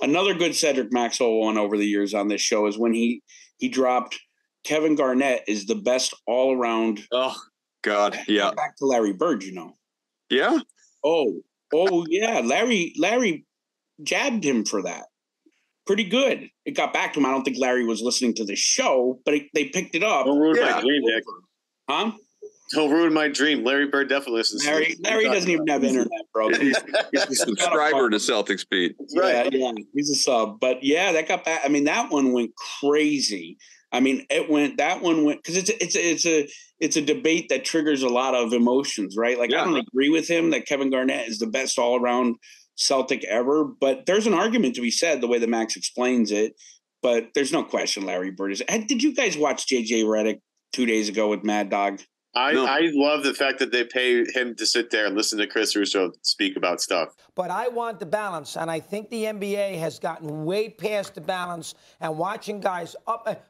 Another good Cedric Maxwell one over the years on this show is when he dropped Kevin Garnett is the best all around. Oh God, yeah. Back to Larry Bird, Yeah. Oh yeah. Larry jabbed him for that. Pretty good. It got back to him. I don't think Larry was listening to the show, but they picked it up. Don't ruin my dream, Nick. Huh? Don't ruin my dream. Larry Bird definitely listens. Larry doesn't even have internet, bro. He's a subscriber to Celtics Beat. Right. Yeah, he's a sub. But yeah, that got back. I mean, that one went crazy. I mean, that one went because it's a debate that triggers a lot of emotions, right? Like I don't agree with him that Kevin Garnett is the best all around Celtic ever, but there's an argument to be said the way that Max explains it. But there's no question Larry Bird is. Did you guys watch JJ Redick 2 days ago with Mad Dog? I love the fact that they pay him to sit there and listen to Chris Russo speak about stuff. But I want the balance, and I think the NBA has gotten way past the balance and watching guys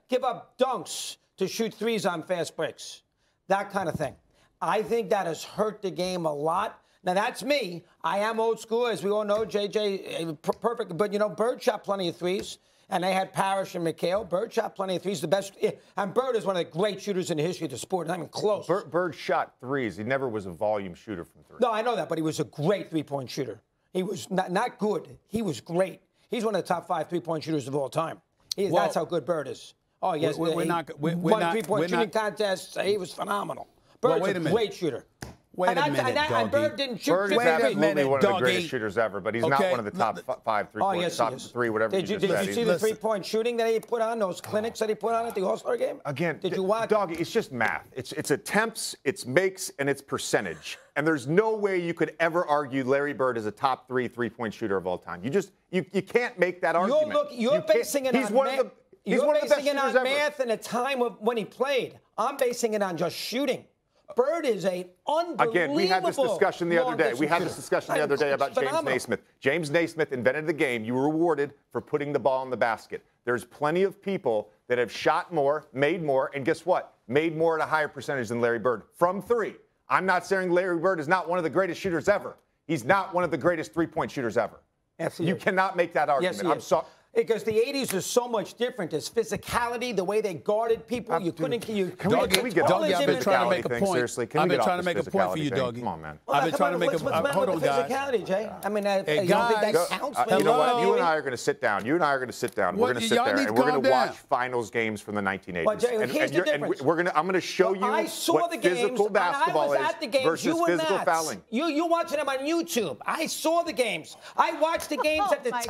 give up dunks to shoot threes on fast breaks, that kind of thing. I think that has hurt the game a lot. Now, that's me. I am old school, as we all know. JJ, perfect. But, Bird shot plenty of threes. And they had Parrish and McHale. Bird shot plenty of threes, the best. And Bird is one of the great shooters in the history of the sport, not even close. Bird shot threes. He never was a volume shooter from three. No, I know that, but he was a great three-point shooter. He was not good. He was great. He's one of the top 5 three-point shooters of all time. That's how good Bird is. Oh, yes. Won three-point shooting contests. He was phenomenal. Bird's a great shooter. Wait a minute, and Bird didn't shoot. Bird is absolutely one of the greatest shooters ever, but he's not one of the top 5 3-point, top 3, whatever. Did you see the three-point shooting that he put on, those clinics that he put on at the All-Star game? Again, did you watch? Doggy, it's just math. It's attempts, it's makes, and it's percentage. And there's no way you could ever argue Larry Bird is a top 3 3-point shooter of all time. You can't make that argument. You're basing it on math. You're basing it on math and a time of when he played. I'm basing it on just shooting. Bird is an unbelievable. Again, we had this discussion the other day. About James Naismith. James Naismith invented the game. You were rewarded for putting the ball in the basket. There's plenty of people that have shot more, made more, and guess what? Made more at a higher percentage than Larry Bird from 3. I'm not saying Larry Bird is not one of the greatest shooters ever. He's not one of the greatest three-point shooters ever. Yes, you cannot make that argument. Yes, I'm sorry. Because the 80s was so much different. There's physicality, the way they guarded people. You couldn't. Can we get off Doggy, I've been trying to make a point. Seriously, I've been trying to make a point for you, Doggy. Come on, man. I've been trying to make a point. Hold on, guys. Physicality, Jay. I mean, hey, you don't think that counts? You know what? You and I are going to sit down. We're going to sit there, and we're going to watch finals games from the 1980s. Well, Jay, here's the difference. I'm going to show you what physical basketball is versus physical fouling. You're watching them on YouTube. I saw the games. I watched the games at the time.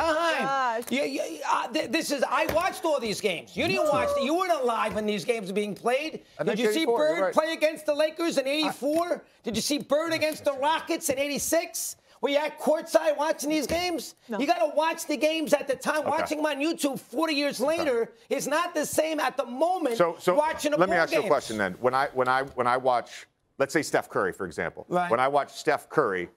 I watched all these games. You didn't watch it. You weren't alive when these games were being played. Did you see Bird play against the Lakers in '84? Did you see Bird against the Rockets in '86? Were you at courtside watching these games? No. You got to watch the games at the time. Okay. Watching them on YouTube 40 years later is not the same at the moment. So watching them. Let me ask you a question then. When I watch, let's say Steph Curry, for example. Right. When I watch Steph Curry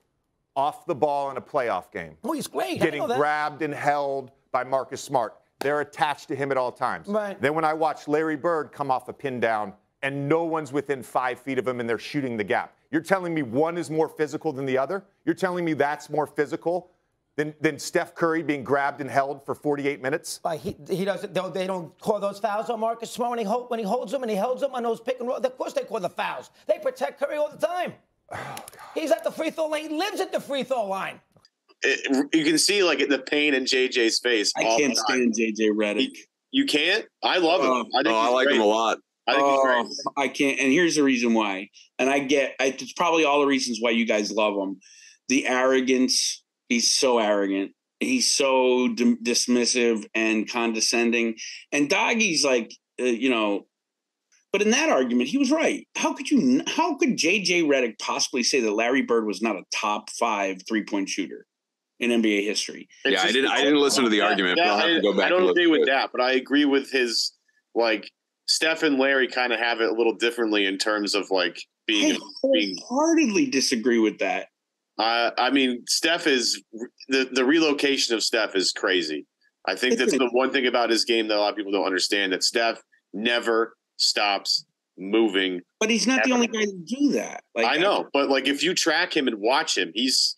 off the ball in a playoff game. Oh, he's great. Getting grabbed and held by Marcus Smart. They're attached to him at all times. Right. Then when I watch Larry Bird come off a pin down and no one's within 5 feet of him and they're shooting the gap. You're telling me one is more physical than the other? You're telling me that's more physical than Steph Curry being grabbed and held for 48 minutes? He doesn't. They don't call those fouls on Marcus Smart when he holds them and he holds them on those pick and roll. Of course they call the fouls. They protect Curry all the time. Oh, God. He's at the free throw line. He lives at the free throw line. You can see like the pain in JJ's face. I can't stand JJ Redick. You can't? I love him. I like him a lot. I think he's great. I can't. And here's the reason why. And it's probably all the reasons why you guys love him. The arrogance. He's so arrogant. He's so dismissive and condescending. And Doggy's like, but in that argument, he was right. How could JJ Redick possibly say that Larry Bird was not a top 5 3-point shooter in NBA history? Yeah, I didn't listen to the argument, but I'll have to go back. I don't agree with that, but I agree with his, Steph and Larry kind of have it a little differently in terms of being. I wholeheartedly disagree with that. I mean, Steph is the relocation of Steph is crazy. I think that's the one thing about his game that a lot of people don't understand, that Steph never stops moving. But he's not the only guy to do that. I know, but if you track him and watch him, he's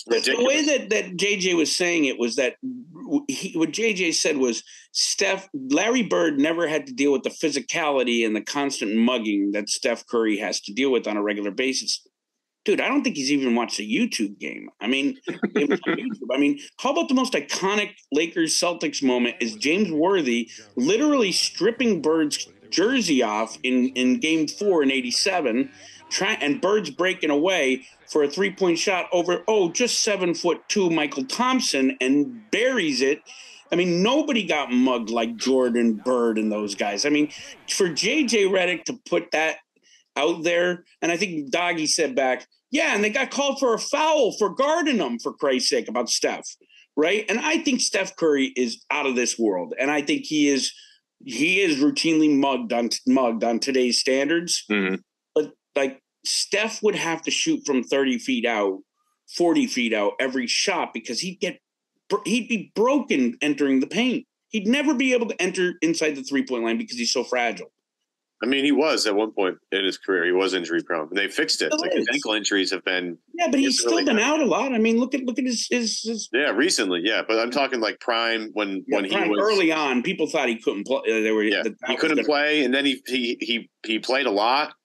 ridiculous. The way that JJ was saying it was that what JJ said was Larry Bird never had to deal with the physicality and the constant mugging that Steph Curry has to deal with on a regular basis. Dude, I don't think he's even watched a YouTube game. I mean, how about the most iconic Lakers-Celtics moment is James Worthy literally stripping Bird's jersey off in Game 4 in '87, and Bird's breaking away for a three-point shot over, just 7'2" Michael Thompson, and buries it. I mean, nobody got mugged like Jordan, Bird, and those guys. I mean, for J.J. Redick to put that out there, and I think Doggy said back, yeah, and they got called for a foul for guarding them, for Christ's sake, about Steph, right? And I think Steph Curry is out of this world, and I think he is routinely mugged on today's standards. Mm-hmm. But like Steph would have to shoot from 30 feet out, 40 feet out every shot because he'd be broken entering the paint. He'd never be able to enter inside the 3-point line because he's so fragile. I mean, he was at one point in his career. He was injury prone. They fixed it. Like his ankle injuries have been. Yeah, but he's still been out a lot. I mean, look at his. Yeah, recently. Yeah, but I'm talking like prime when he was early on. People thought he couldn't play. He couldn't play, and then he played a lot.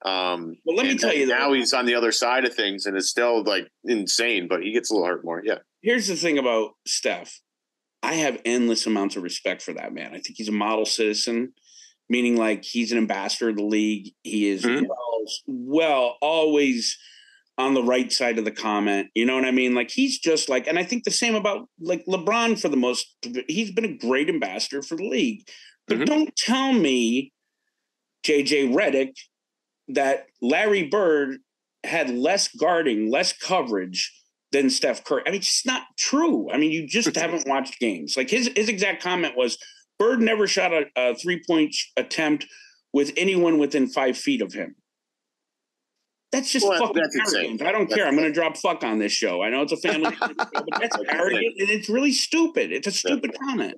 Well, let me tell you. Now he's on the other side of things, and it's still like insane. But he gets a little hurt more. Yeah. Here's the thing about Steph. I have endless amounts of respect for that man. I think he's a model citizen. Meaning like he's an ambassador of the league. He is well, always on the right side of the comment. You know what I mean? Like he's just like, and I think the same about like LeBron he's been a great ambassador for the league. But don't tell me, JJ Redick, that Larry Bird had less guarding, less coverage than Steph Curry. I mean, it's just not true. I mean, you just haven't watched games. Like his exact comment was, Bird never shot a 3-point attempt with anyone within 5 feet of him. That's just fucking arrogant. I don't care. I'm going to drop fuck on this show. I know it's a family show, but that's arrogant and it's really stupid. It's a stupid comment.